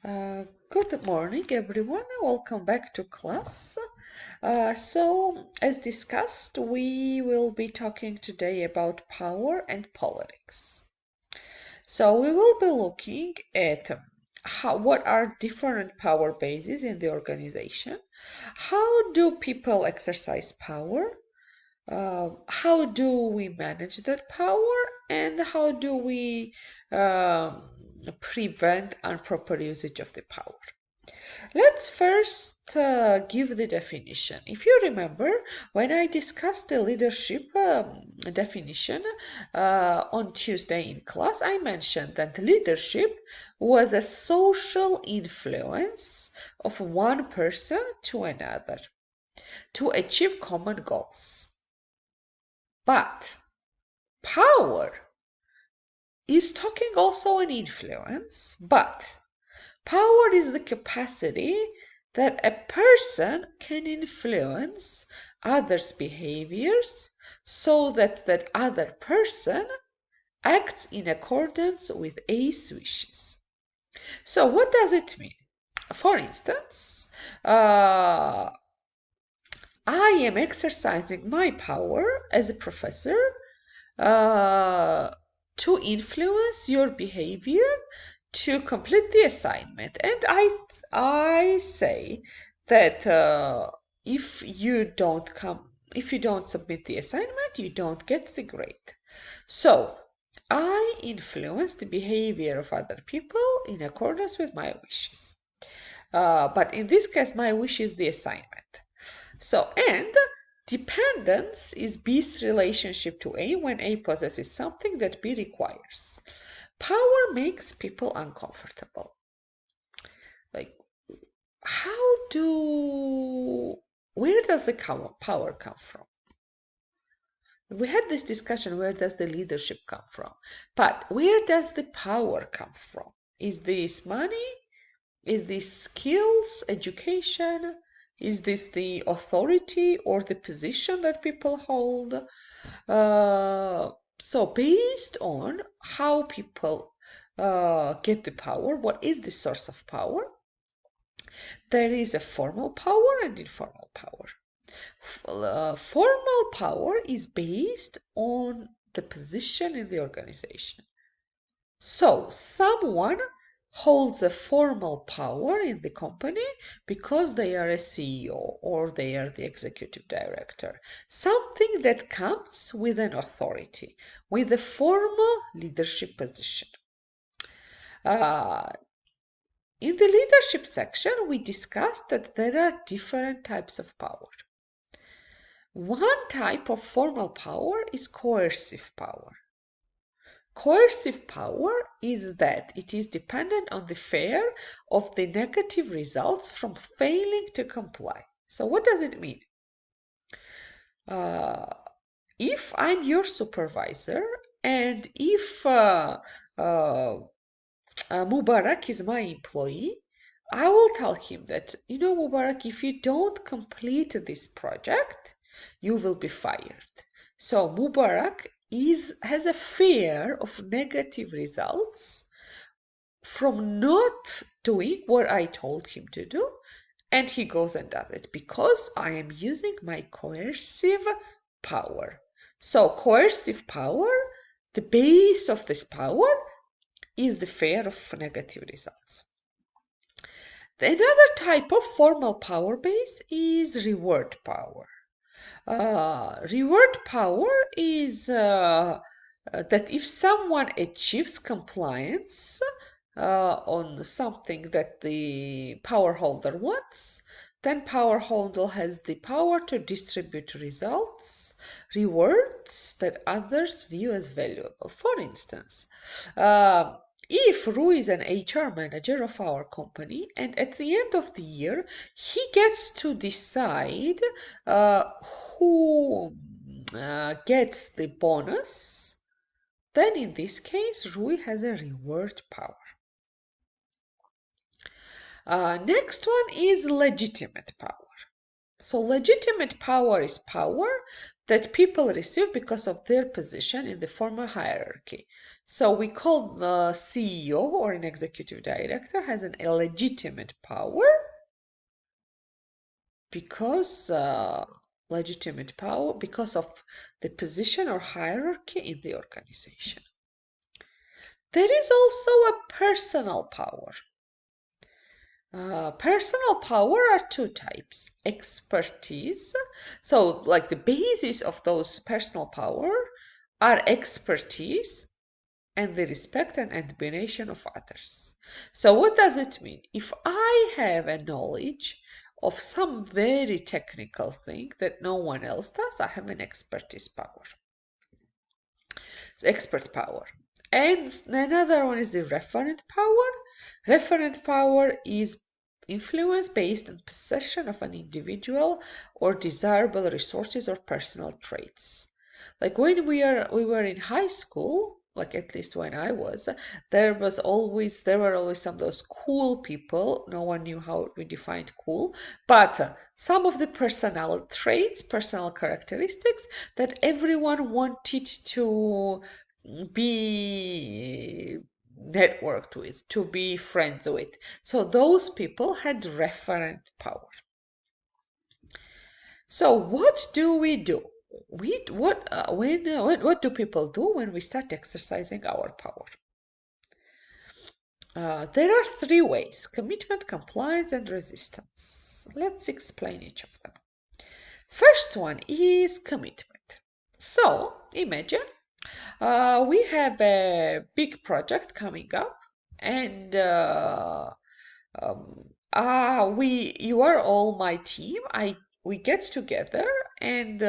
Good morning, everyone. Welcome back to class. As discussed, we will be talking today about power and politics. So, we will be looking at what are different power bases in the organization, how do people exercise power, how do we manage that power, and how do we prevent improper usage of the power. Let's first give the definition. If you remember, when I discussed the leadership definition on Tuesday in class, I mentioned that leadership was a social influence of one person to another to achieve common goals. But power is talking also an influence, but power is the capacity that a person can influence others' behaviors so that that other person acts in accordance with his wishes. So, what does it mean? For instance, I am exercising my power as a professor to influence your behavior to complete the assignment. And I say that if you don't submit the assignment, you don't get the grade. So I influence the behavior of other people in accordance with my wishes. But in this case, my wish is the assignment. So, and dependence is B's relationship to A when A possesses something that B requires. Power makes people uncomfortable. Like, where does the power come from? We had this discussion, where does the leadership come from? But where does the power come from? Is this money? Is this skills, education? Is this the authority or the position that people hold? So based on how people get the power, what is the source of power? There is a formal power and informal power. Formal power is based on the position in the organization. So someone holds a formal power in the company because they are a CEO or they are the executive director. Something that comes with an authority, with a formal leadership position. In the leadership section, we discussed that there are different types of power. One type of formal power is coercive power. Coercive power is that it is dependent on the fear of the negative results from failing to comply. So, what does it mean? If I'm your supervisor and if Mubarak is my employee, I will tell him that, Mubarak, if you don't complete this project, you will be fired. So Mubarak has a fear of negative results from not doing what I told him to do, and he goes and does it because I am using my coercive power. So coercive power, the base of this power is the fear of negative results. Another type of formal power base is reward power. Reward power is that if someone achieves compliance on something that the power holder wants, then power holder has the power to distribute rewards that others view as valuable. For instance, if Rui is an HR manager of our company, and at the end of the year, he gets to decide who gets the bonus, then in this case, Rui has a reward power. Next one is legitimate power. So legitimate power is power that people receive because of their position in the formal hierarchy. So we call the CEO or an executive director has an illegitimate power because legitimate power because of the position or hierarchy in the organization. There is also a personal power. Personal power are two types. Expertise. So, like the basis of those personal power are expertise and the respect and admiration of others. So, what does it mean? If I have a knowledge of some very technical thing that no one else does, I have an expertise power. So expert power. And another one is the referent power. Referent power is influence based on possession of an individual or desirable resources or personal traits. Like when we were in high school, like at least when I was, there were always some of those cool people. No one knew how we defined cool, but some of the personal traits, personal characteristics that everyone wanted to be networked with, to be friends with. So those people had referent power. So what do we do? What do people do when we start exercising our power? There are three ways: commitment, compliance, and resistance. Let's explain each of them. First one is commitment. So imagine we have a big project coming up, and you are all my team. We get together, and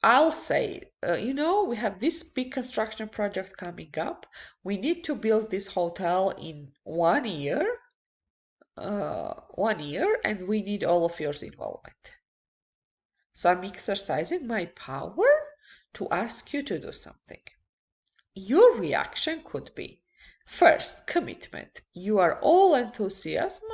I'll say, we have this big construction project coming up. We need to build this hotel in 1 year. 1 year, and we need all of your involvement. So I'm exercising my power to ask you to do something. Your reaction could be, first, commitment. You are all enthusiasm,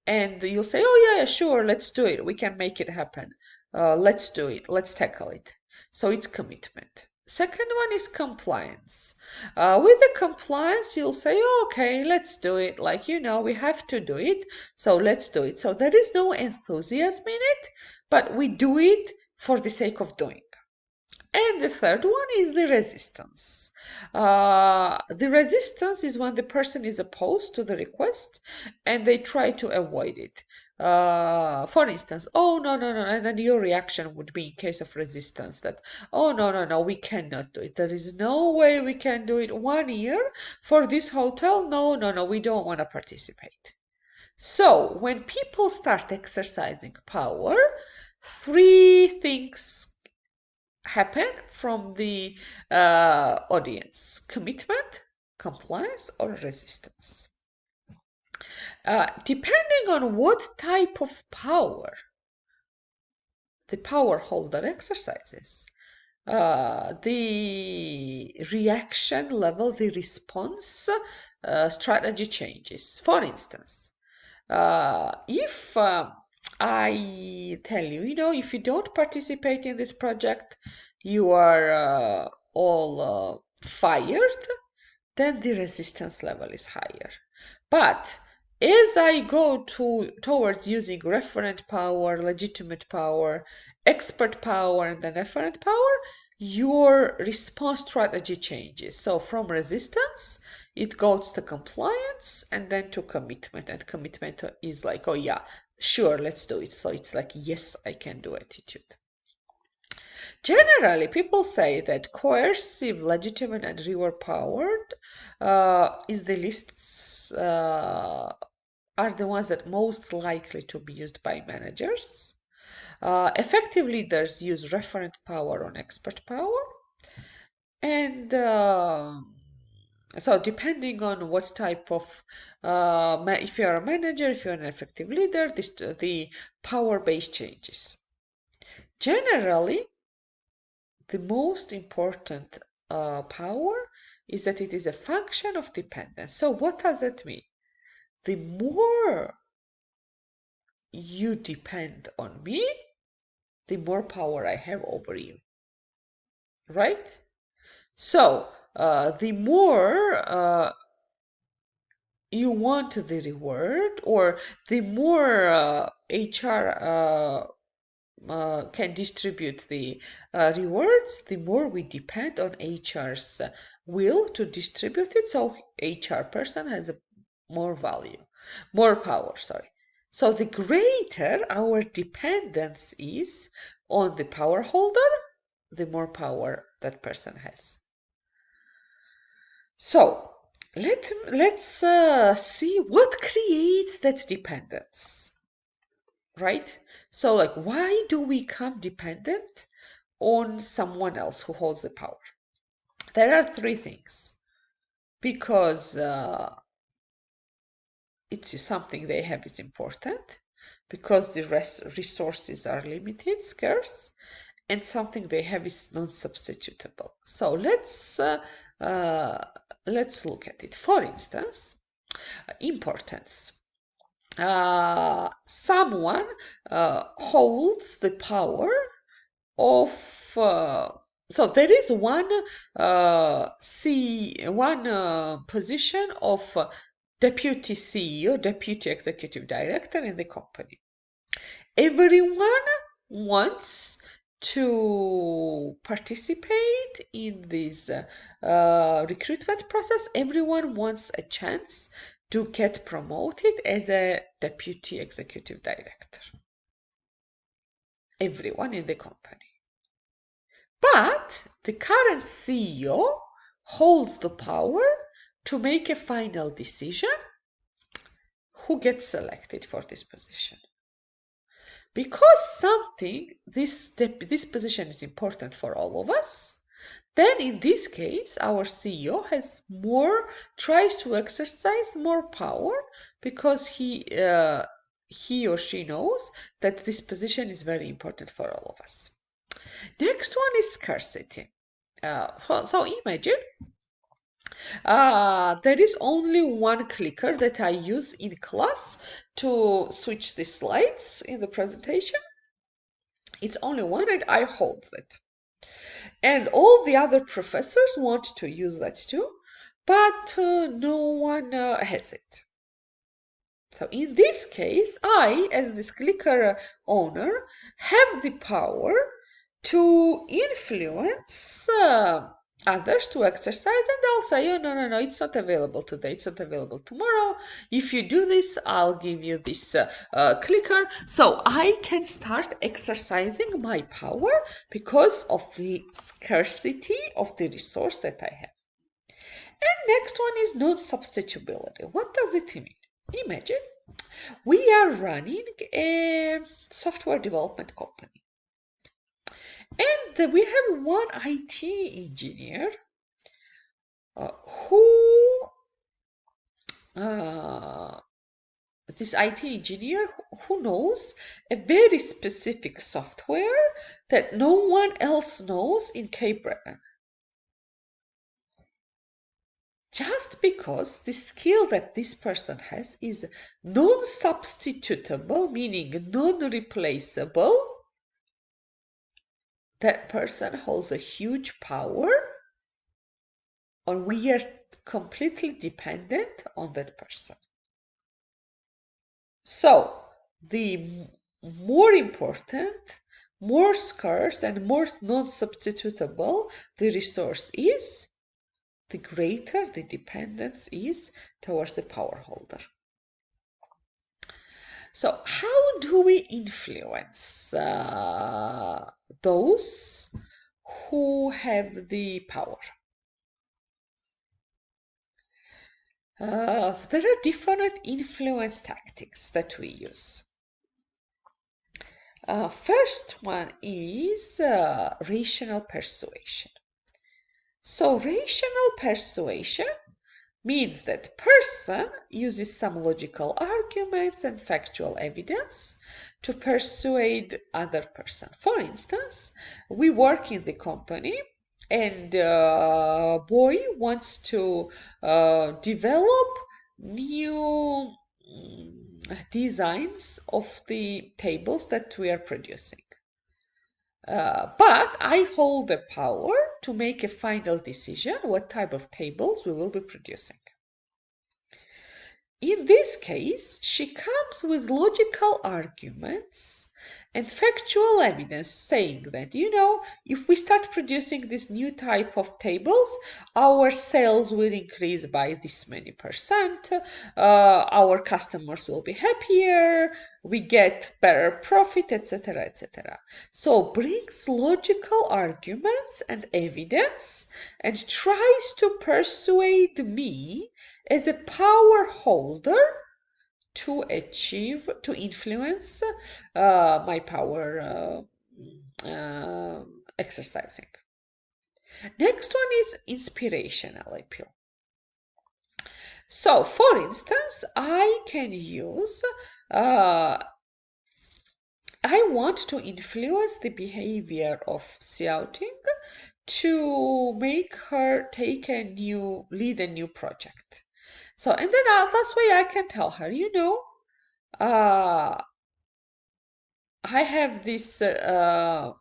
and you'll say, oh yeah, sure, let's do it. We can make it happen. Let's do it. Let's tackle it. So it's commitment. Second one is compliance. With the compliance, you'll say, oh, okay, let's do it. Like, we have to do it. So let's do it. So there is no enthusiasm in it, but we do it for the sake of doing. And the third one is the resistance. The resistance is when the person is opposed to the request and they try to avoid it. For instance, oh no, no, no, and then your reaction would be in case of resistance that, oh no, no, no, we cannot do it. There is no way we can do it 1 year for this hotel. No, no, no, we don't want to participate. So when people start exercising power, three things happen from the audience: commitment, compliance, or resistance. Depending on what type of power the power holder exercises, the reaction level, the response strategy changes. For instance, if I tell you, if you don't participate in this project, you are all fired, then the resistance level is higher. But as I go towards using referent power, legitimate power, expert power, and then referent power, your response strategy changes. So from resistance, it goes to compliance and then to commitment. And commitment is like, oh yeah, sure, let's do it. So it's like, yes, I can do attitude. Generally, people say that coercive, legitimate, and reward powered is the lists are the ones that most likely to be used by managers. Effective leaders use referent power on expert power, and so depending on what type of if you're a manager, if you're an effective leader, the power base changes. Generally, the most important power is that it is a function of dependence. So what does that mean? The more you depend on me, the more power I have over you, right? So the more you want the reward, or the more HR can distribute the rewards, the more we depend on HR's will to distribute it. So HR person has more value, more power, sorry. So the greater our dependence is on the power holder, the more power that person has. So let's see what creates that dependence, right? So like, why do we become dependent on someone else who holds the power? There are three things. Because it's something they have is important, because the resources are limited, scarce, and something they have is non-substitutable. So let's look at it. For instance, importance. Someone holds the power of so there is one position of deputy CEO, deputy executive director in the company. Everyone wants to participate in this recruitment process. Everyone wants a chance to get promoted as a deputy executive director. Everyone in the company. But the current CEO holds the power to make a final decision who gets selected for this position. Because this position is important for all of us, then in this case, our CEO tries to exercise more power, because he or she knows that this position is very important for all of us. Next one is scarcity. So imagine there is only one clicker that I use in class to switch the slides in the presentation. It's only one, and I hold it. And all the other professors want to use that too, but no one has it. So in this case, I, as this clicker owner, have the power to influence others to exercise, and I'll say, oh, no, it's not available today, it's not available tomorrow. If you do this, I'll give you this clicker. So I can start exercising my power because of scarcity of the resource that I have. And next one is non-substitutability. What does it mean? Imagine we are running a software development company. And we have one IT engineer this IT engineer who knows a very specific software that no one else knows in Cape Breton. Just because the skill that this person has is non-substitutable, meaning non-replaceable, that person holds a huge power, or we are completely dependent on that person. So the more important, more scarce, and more non-substitutable the resource is, the greater the dependence is towards the power holder. So how do we influence those who have the power? There are different influence tactics that we use. First one is rational persuasion. So rational persuasion means that person uses some logical arguments and factual evidence to persuade other person. For instance, we work in the company, and boy wants to develop new designs of the tables that we are producing. But I hold the power to make a final decision what type of tables we will be producing. In this case, she comes with logical arguments and factual evidence saying that, if we start producing this new type of tables, our sales will increase by this many percent, our customers will be happier, we get better profit, etc., etc. So brings logical arguments and evidence and tries to persuade me as a power holder to influence my power exercising. Next one is inspirational appeal. So, for instance, I can use, I want to influence the behavior of Xiaoting to make her lead a new project. So, and then that's why I can tell her, I have this, you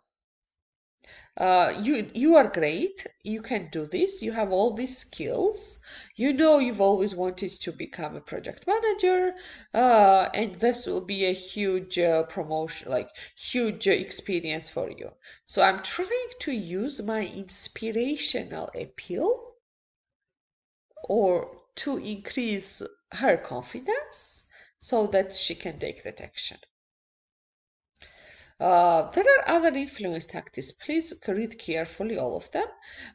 are great, you can do this, you have all these skills, you've always wanted to become a project manager, and this will be a huge promotion, like huge experience for you. So I'm trying to use my inspirational appeal or to increase her confidence so that she can take that action. There are other influence tactics. Please read carefully all of them.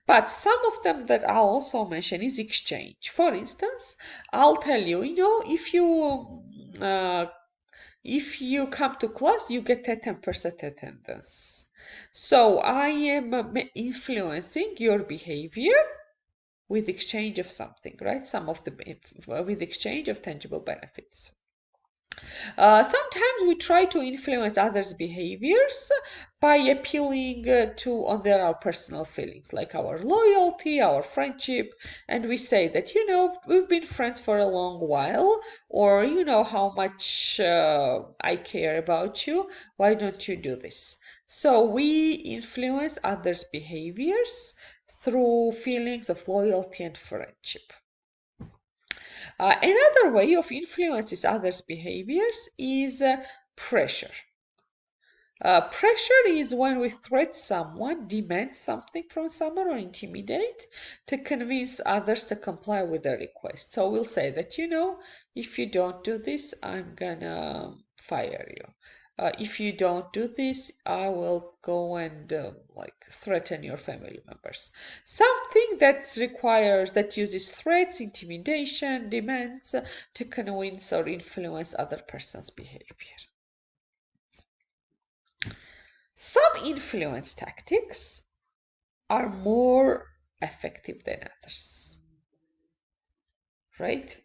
But some of them that I'll also mention is exchange. For instance, I'll tell you, if you come to class, you get a 10% attendance. So I am influencing your behavior with exchange of something, right? With exchange of tangible benefits. Sometimes we try to influence others' behaviors by appealing on our personal feelings, like our loyalty, our friendship, and we say that, we've been friends for a long while, or you know how much I care about you, why don't you do this? So we influence others' behaviors through feelings of loyalty and friendship. Another way of influences others' behaviors is pressure. Pressure is when we threat someone, demand something from someone, or intimidate to convince others to comply with their request. So we'll say that, if you don't do this, I'm gonna fire you. If you don't do this, I will go and threaten your family members. Something that uses threats, intimidation, demands to convince or influence other person's behavior. Some influence tactics are more effective than others, right?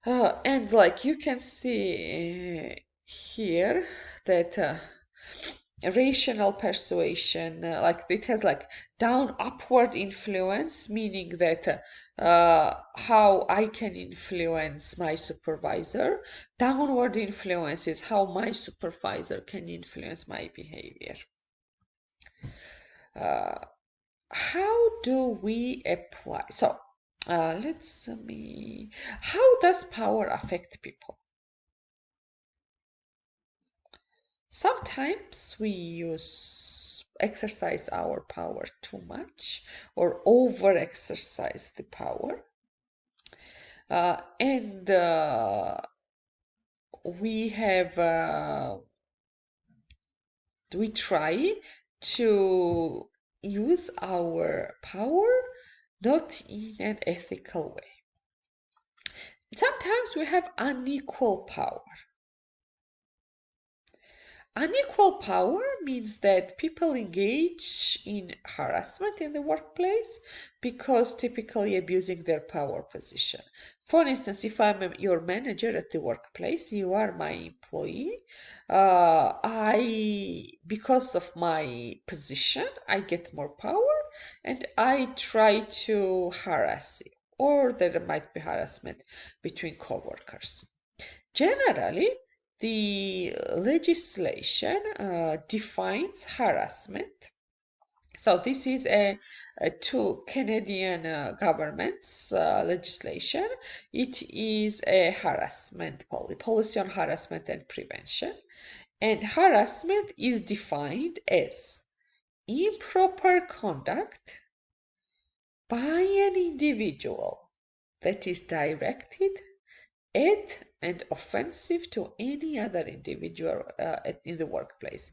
And like you can see here that rational persuasion, it has down upward influence, meaning that how I can influence my supervisor. Downward influence is how my supervisor can influence my behavior. How do we apply? So how does power affect people? Sometimes we exercise our power too much or over exercise the power. And we try to use our power not in an ethical way. Sometimes we have unequal power. Unequal power means that people engage in harassment in the workplace because typically abusing their power position. For instance, if I'm your manager at the workplace, you are my employee, because of my position, I get more power and I try to harass you, or there might be harassment between coworkers. Generally, the legislation defines harassment. So this is a two Canadian government's legislation. It is a harassment policy on harassment and prevention. And harassment is defined as improper conduct by an individual that is directed at and offensive to any other individual in the workplace,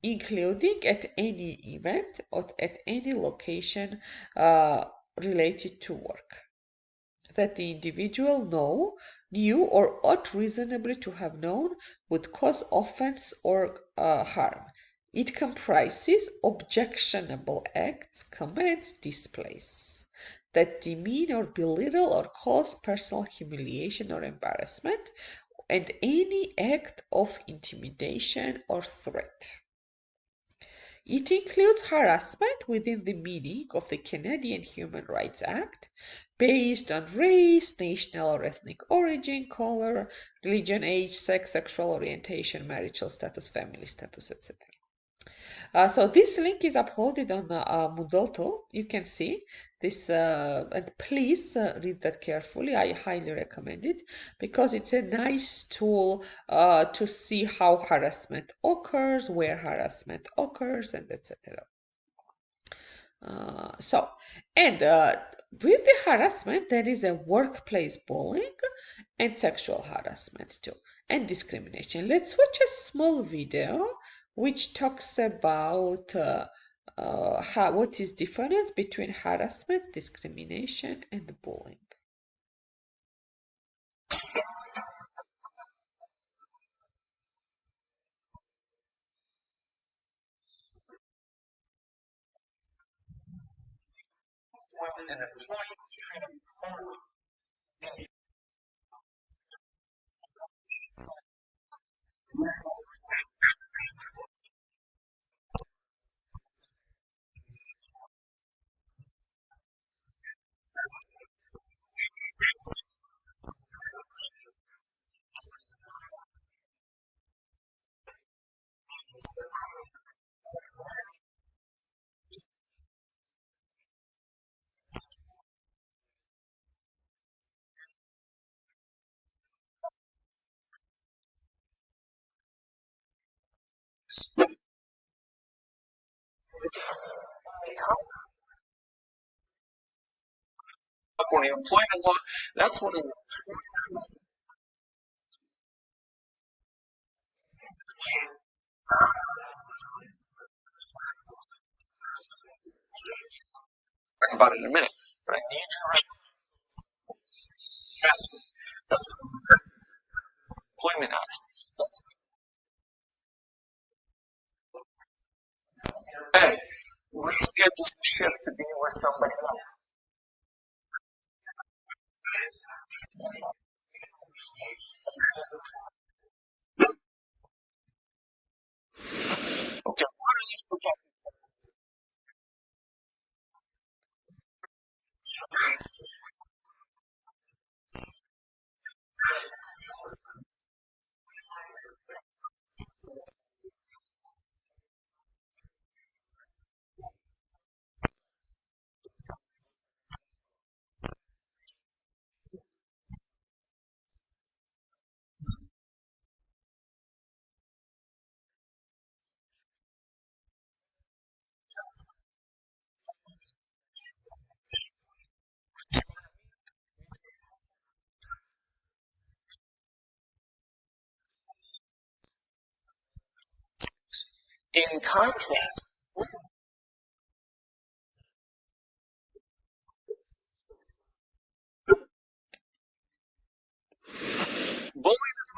including at any event or at any location related to work that the individual knew or ought reasonably to have known would cause offense or harm. It comprises objectionable acts, commands, displays that demean or belittle or cause personal humiliation or embarrassment, and any act of intimidation or threat. It includes harassment within the meaning of the Canadian Human Rights Act based on race, national or ethnic origin, color, religion, age, sex, sexual orientation, marital status, family status, etc. So this link is uploaded on Moodle. You can see this, and please read that carefully. I highly recommend it because it's a nice tool to see how harassment occurs, where harassment occurs, and etc. With the harassment, there is a workplace bullying and sexual harassment too, and discrimination. Let's watch a small video which talks about what is difference between harassment, discrimination, and bullying. California employment law. That's one of the talk about it in a minute. But I need you to ask me. The employment act. Hey, reschedule the shift to be with somebody else. Okay, what are these protected activities? In contrast, bullying is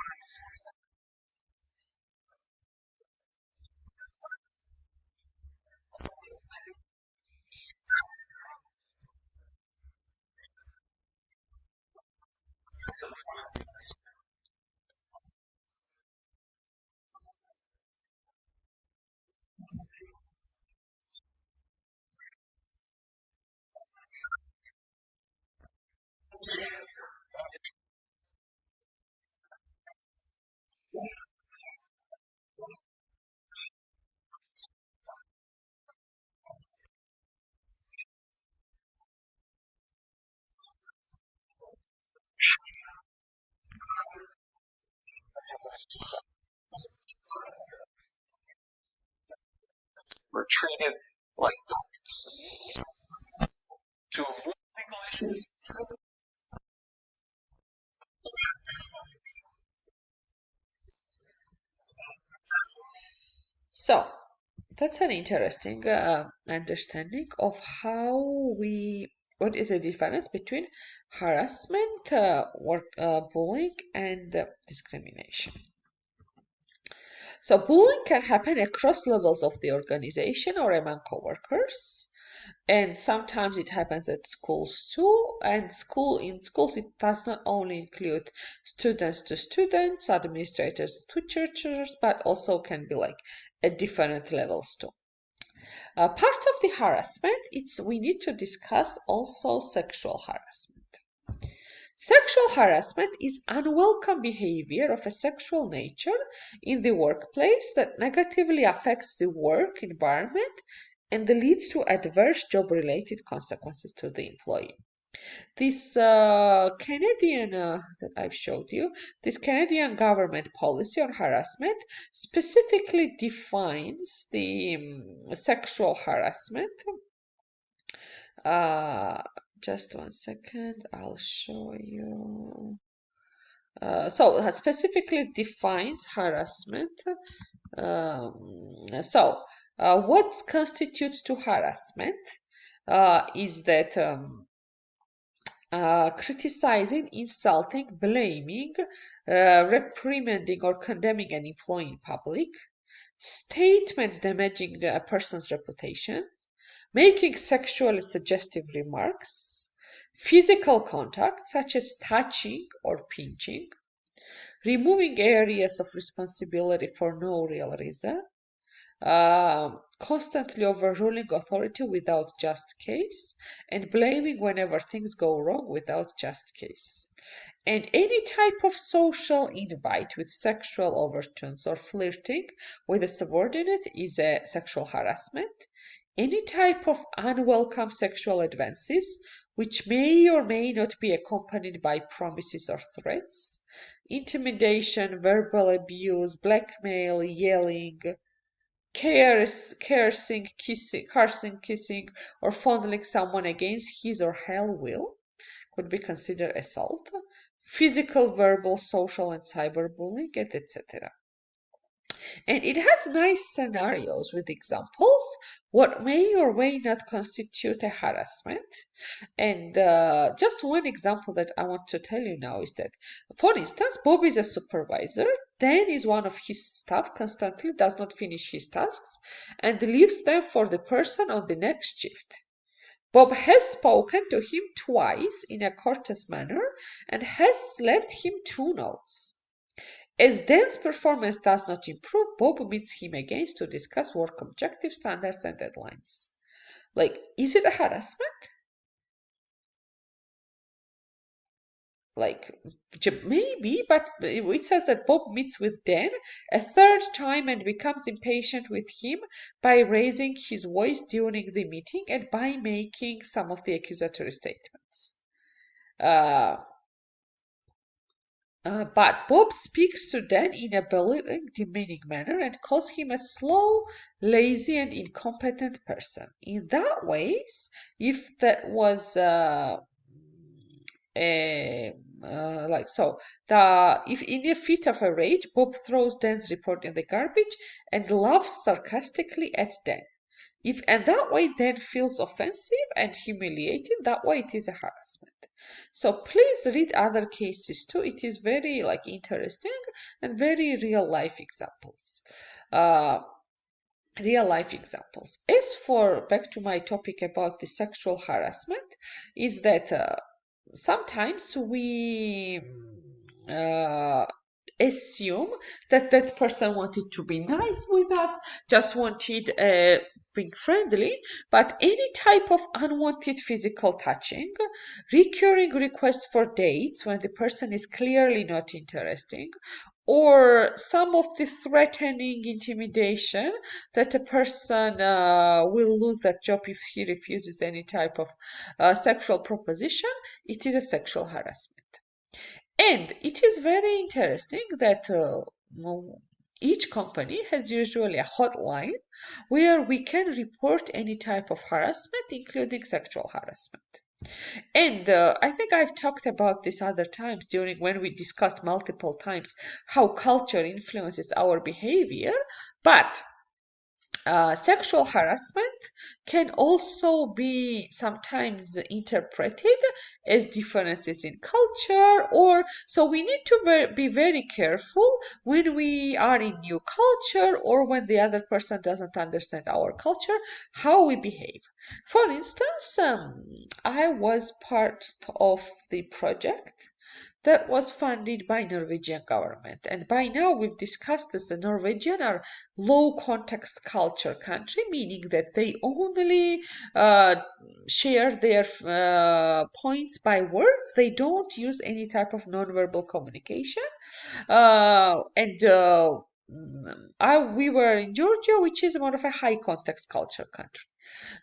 treated like to avoid legal issues. So that's an interesting understanding of what is the difference between harassment, bullying, and discrimination. So bullying can happen across levels of the organization or among coworkers. And sometimes it happens at schools too. And in schools it does not only include students to students, administrators to teachers, but also can be like at different levels too. Part of the harassment, it's we need to discuss also sexual harassment. Sexual harassment is unwelcome behavior of a sexual nature in the workplace that negatively affects the work environment and leads to adverse job related consequences to the employee. This Canadian that I've showed you, this Canadian government policy on harassment specifically defines the sexual harassment. Uh, just one second, I'll show you. So it specifically defines harassment. What constitutes to harassment is that criticizing, insulting, blaming, reprimanding, or condemning an employee in public, statements damaging a person's reputation, making sexually suggestive remarks, physical contact such as touching or pinching, removing areas of responsibility for no real reason, constantly overruling authority without just case, and blaming whenever things go wrong without just case. And any type of social invite with sexual overtones or flirting with a subordinate is a sexual harassment. Any type of unwelcome sexual advances, which may or may not be accompanied by promises or threats, intimidation, verbal abuse, blackmail, yelling, cursing, kissing, or fondling someone against his or her will could be considered assault. Physical, verbal, social, and cyberbullying, and etc. And it has nice scenarios with examples what may or may not constitute a harassment. And just one example that I want to tell you now is that, for instance, Bob is a supervisor. Dan is one of his staff, constantly does not finish his tasks and leaves them for the person on the next shift. Bob has spoken to him twice in a courteous manner and has left him 2 notes. As Dan's performance does not improve, Bob meets him again to discuss work objectives, standards, and deadlines. Like, is it a harassment? Like, maybe, but it says that Bob meets with Dan a third time and becomes impatient with him by raising his voice during the meeting and by making some of the accusatory statements. But Bob speaks to Dan in a belittling, demeaning manner and calls him a slow, lazy, and incompetent person. In that ways, if that was a like so, if in a fit of a rage, Bob throws Dan's report in the garbage and laughs sarcastically at Dan. If and that way Dan feels offensive and humiliated, that way it is a harassment. So please read other cases too. It is very like interesting and very real life examples. Uh, Real life examples. As for back to my topic about the sexual harassment, is that sometimes we assume that that person wanted to be nice with us, just wanted being friendly, but any type of unwanted physical touching, recurring requests for dates when the person is clearly not interesting, or some of the threatening intimidation that a person will lose that job if he refuses any type of sexual proposition, it is a sexual harassment. And it is very interesting that Each company has usually a hotline where we can report any type of harassment, including sexual harassment. And I think I've talked about this other times during when we discussed multiple times how culture influences our behavior. But sexual harassment can also be sometimes interpreted as differences in culture, or so we need to be very careful when we are in new culture or when the other person doesn't understand our culture, how we behave. For instance, I was part of the project that was funded by Norwegian government. And by now we've discussed this, the Norwegian are low context culture country, meaning that they only uh, share their points by words. They don't use any type of nonverbal communication. And we were in Georgia, which is more of a high context culture country.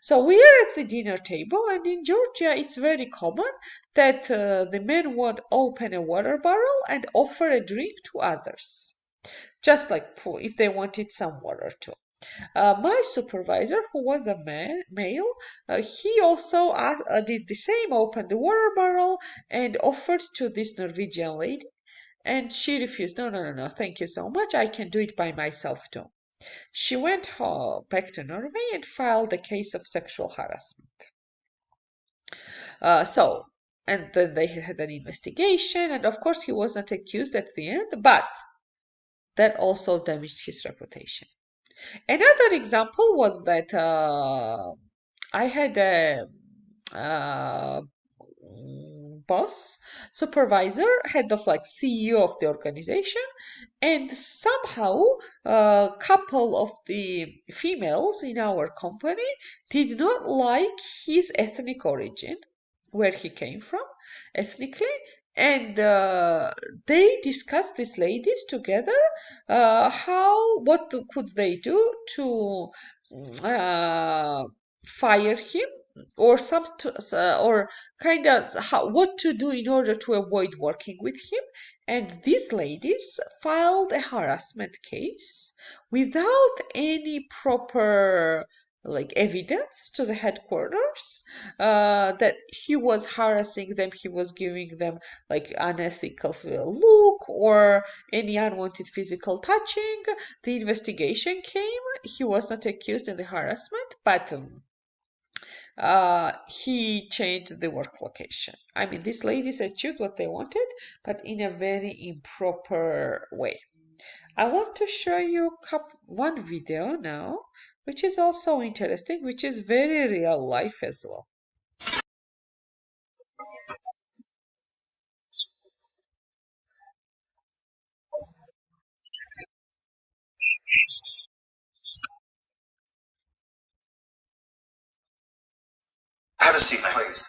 So we are at the dinner table, and in Georgia, it's very common that the men would open a water barrel and offer a drink to others, just like if they wanted some water too. My supervisor, who was a male, he also did the same, opened the water barrel and offered to this Norwegian lady, and she refused. No, no, no, no, thank you so much. I can do it by myself too. She went back to Norway and filed a case of sexual harassment. So, and then they had an investigation, and of course, he wasn't accused at the end, but that also damaged his reputation. Another example was that I had a uh, boss, supervisor, head of like CEO of the organization, and somehow a couple of the females in our company did not like his ethnic origin, where he came from ethnically, and they discussed, these ladies together, what could they do to uh, fire him, or or kind of what to do in order to avoid working with him. And these ladies filed a harassment case without any proper like evidence to the headquarters that he was harassing them, he was giving them like unethical look or any unwanted physical touching. The investigation came. He was not accused in the harassment, but he changed the work location. I mean, these ladies achieved what they wanted, but in a very improper way. I want to show you one video now, which is also interesting, which is very real life as well. Have a seat, please.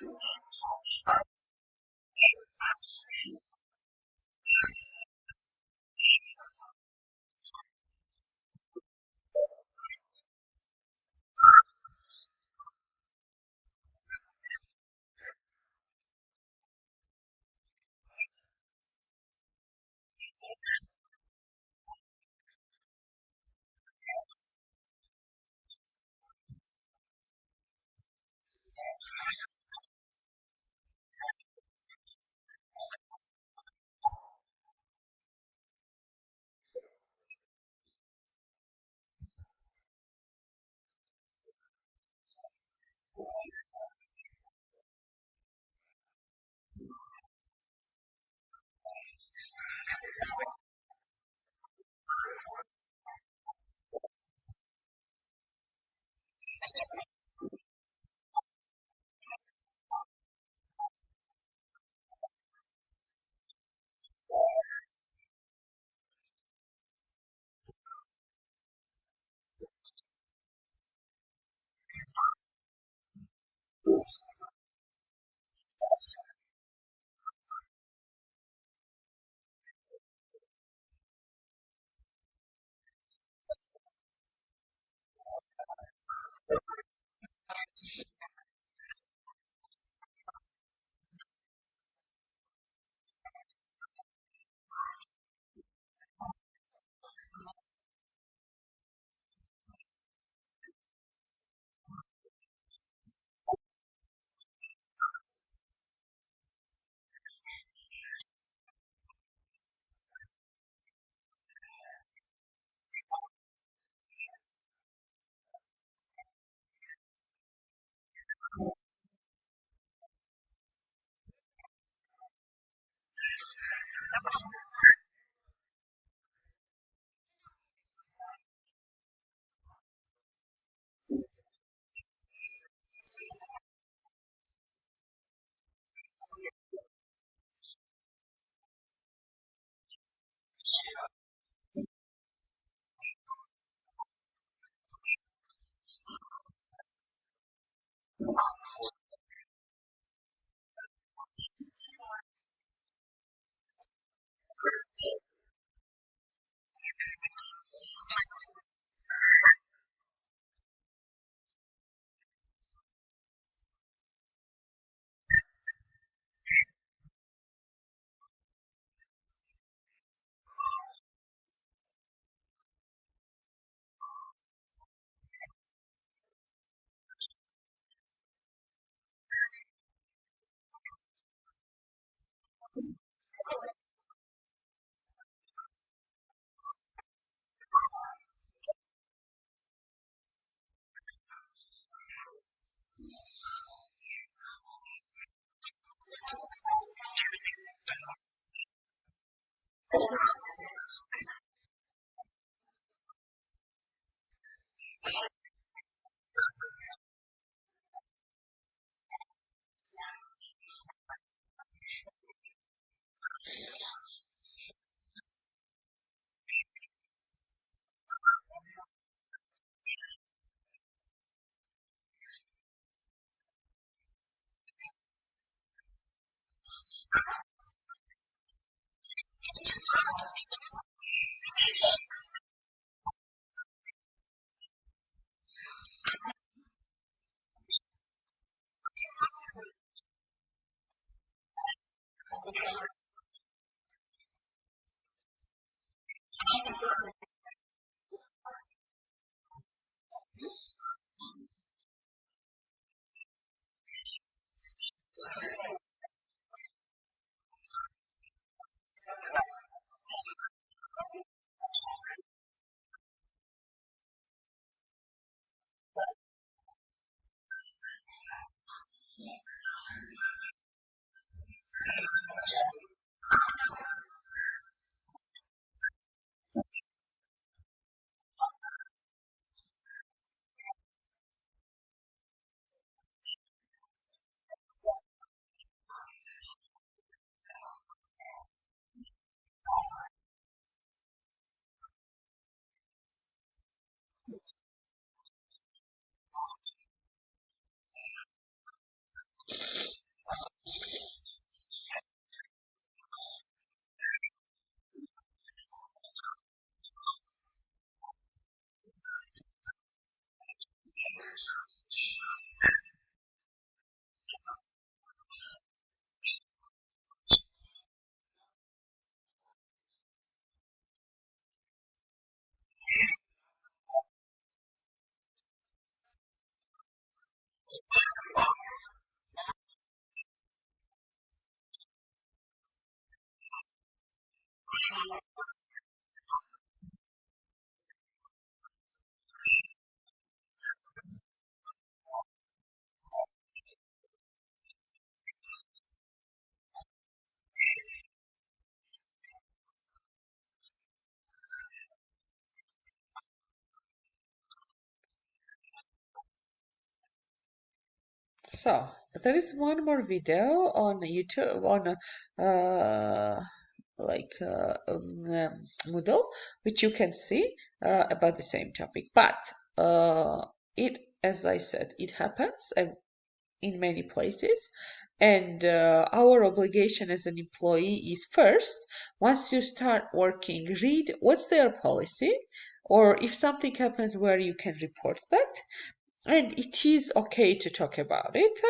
So there is one more video on YouTube on Moodle, which you can see about the same topic. But it, as I said, it happens in many places, and our obligation as an employee is first, once you start working, read what's their policy, or if something happens where you can report that, and it is okay to talk about it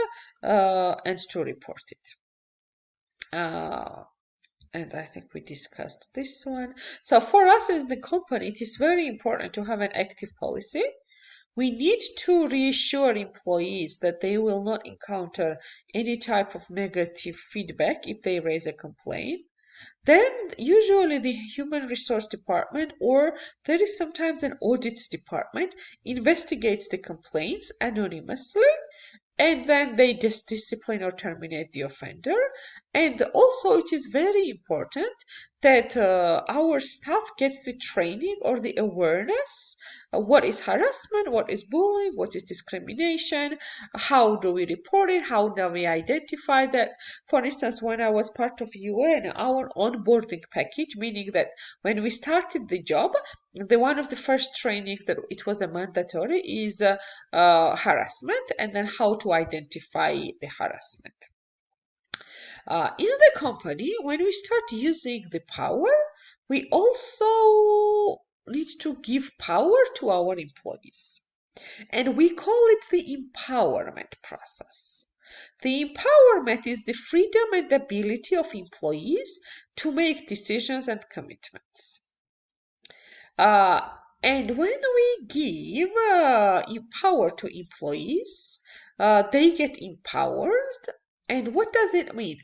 and to report it. And I think we discussed this one. So for us as the company, it is very important to have an active policy. We need to reassure employees that they will not encounter any type of negative feedback if they raise a complaint. Then, usually, the human resource department, or there is sometimes an audit department, investigates the complaints anonymously and then they discipline or terminate the offender. And also, it is very important that our staff gets the training or the awareness. What is harassment? What is bullying? What is discrimination? How do we report it? How do we identify that? For instance, when I was part of UN, our onboarding package, meaning that when we started the job, the one of the first trainings that it was a mandatory is harassment, and then how to identify the harassment. In the company, when we start using the power, we also need to give power to our employees. And we call it the empowerment process. The empowerment is the freedom and ability of employees to make decisions and commitments. And when we give power to employees, they get empowered. And what does it mean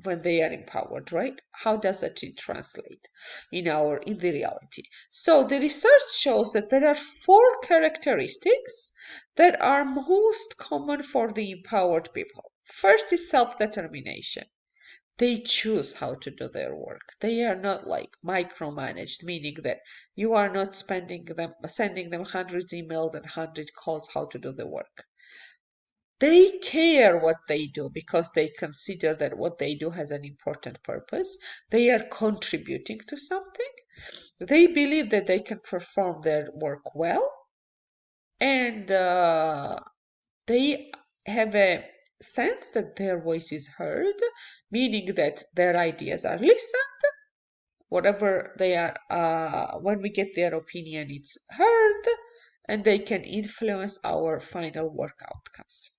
when they are empowered, right? How does that translate in the reality? So the research shows that there are 4 characteristics that are most common for the empowered people. First is self-determination. They choose how to do their work. They are not like micromanaged, meaning that you are not sending them hundreds emails and 100 calls how to do the work. They care what they do because they consider that what they do has an important purpose. They are contributing to something. They believe that they can perform their work well, and they have a sense that their voice is heard, meaning that their ideas are listened. Whatever they are, when we get their opinion, it's heard, and they can influence our final work outcomes.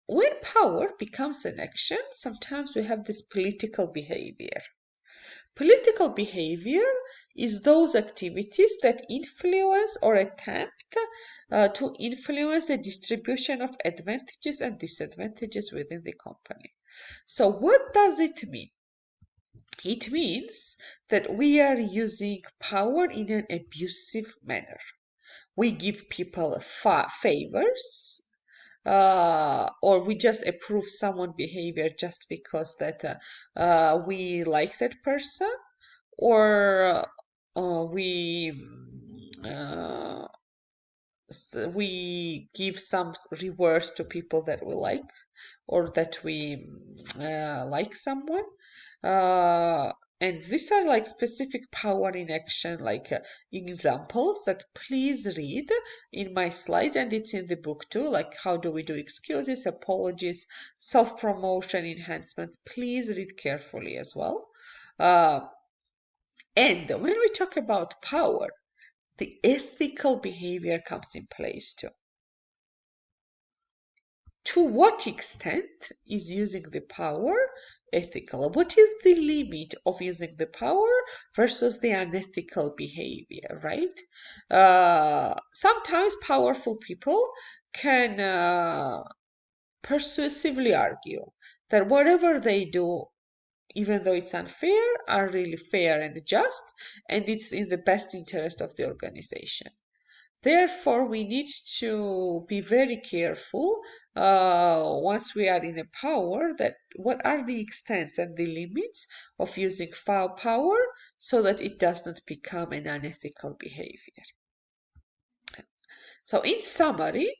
When power becomes an action, sometimes we have this political behavior. Political behavior is those activities that influence or attempt to influence the distribution of advantages and disadvantages within the company. So what does it mean? It means that we are using power in an abusive manner. We give people favors, or we just approve someone's behavior just because that we like that person, or uh, we give some rewards to people that we like, or that we like someone. And these are like specific power in action, like examples that please read in my slides, and it's in the book too, like how do we do excuses, apologies, self-promotion, enhancement. Please read carefully as well. And when we talk about power, the ethical behavior comes in place too. To what extent is using the power ethical? What is the limit of using the power versus the unethical behavior, right? Sometimes powerful people can persuasively argue that whatever they do, even though it's unfair, are really fair and just, and it's in the best interest of the organization. Therefore, we need to be very careful once we are in a power, that what are the extents and the limits of using power so that it does not become an unethical behavior. So in summary,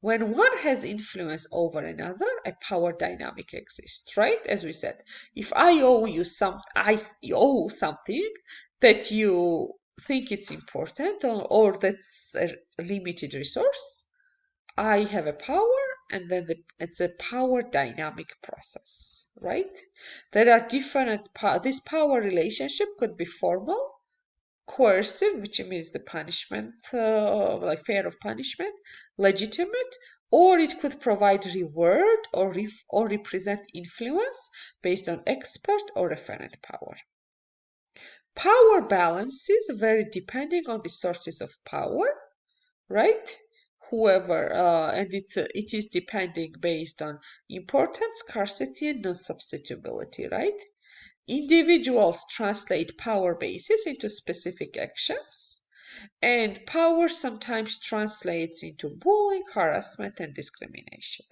when one has influence over another, a power dynamic exists, right? As we said, if I owe you I owe something that you think it's important, or that's a limited resource, I have a power, and then it's a power dynamic process, right? There are different this power relationship could be formal, coercive, which means the punishment, like fear of punishment, legitimate, or it could provide reward or represent influence based on expert or referent power. Power balances vary depending on the sources of power, right? Whoever, and it is depending based on importance, scarcity, and non-substitutability, right? Individuals translate power bases into specific actions, And power sometimes translates into bullying, harassment, and discrimination.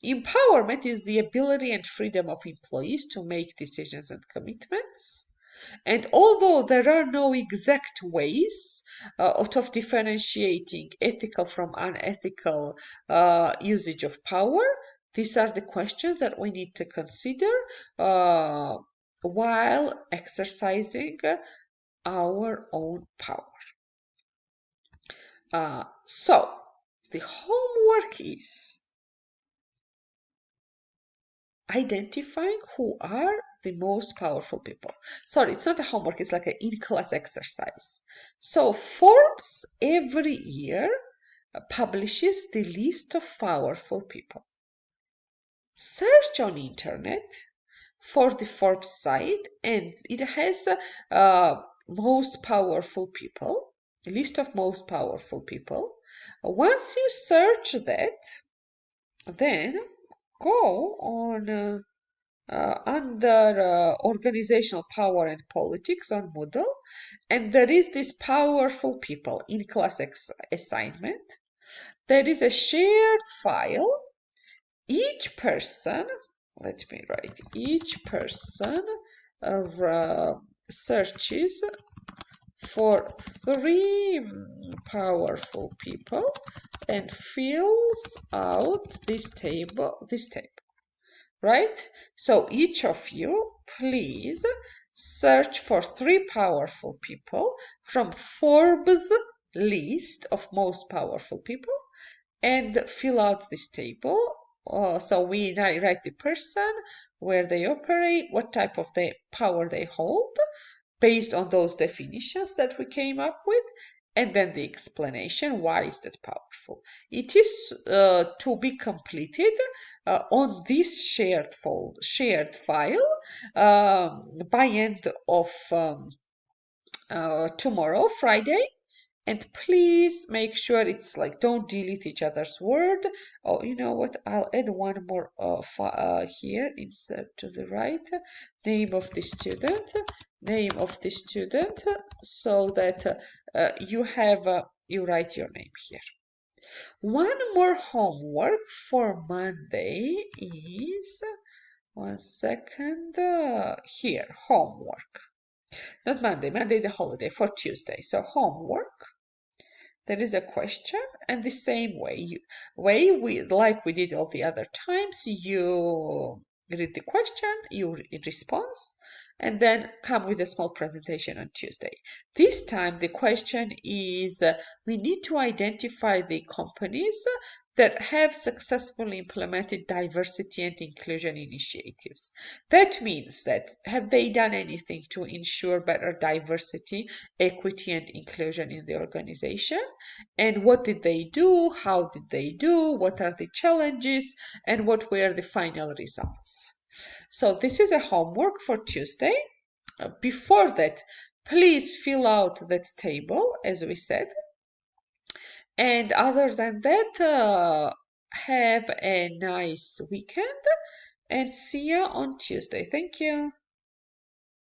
Empowerment is the ability and freedom of employees to make decisions and commitments. And although there are no exact ways of differentiating ethical from unethical usage of power, these are the questions that we need to consider uh, while exercising our own power. So, the homework is identifying who are the most powerful people. Sorry, it's not a homework, it's like an in-class exercise. So Forbes every year publishes the list of powerful people. Search on internet for the Forbes site and it has most powerful people, a list of most powerful people. Once you search that, then go on under organizational power and politics on Moodle, and there is this powerful people in class assignment. There is a shared file. Each person, let me write, each person searches for three powerful people and fills out this table, right? So each of you, please search for three powerful people from Forbes list of most powerful people and fill out this table. So we write the person, where they operate, what type of the power they hold, based on those definitions that we came up with, and then the explanation why is that powerful. It is to be completed on this shared file by end of tomorrow, Friday. And please make sure it's like, don't delete each other's word. Oh, you know what? I'll add one more here, insert to the right, name of the student, so that you write your name here. One more homework for Monday is, one second, here, homework. Not Monday, Monday is a holiday, for Tuesday. So homework, there is a question, and the same like we did all the other times, you read the question, you read response, and then come with a small presentation on Tuesday. This time the question is, we need to identify the companies that have successfully implemented diversity and inclusion initiatives. That means that have they done anything to ensure better diversity, equity, and inclusion in the organization? And what did they do? How did they do? What are the challenges? And what were the final results? So this is a homework for Tuesday. Before that, please fill out that table, as we said. And other than that, have a nice weekend and see you on Tuesday. Thank you.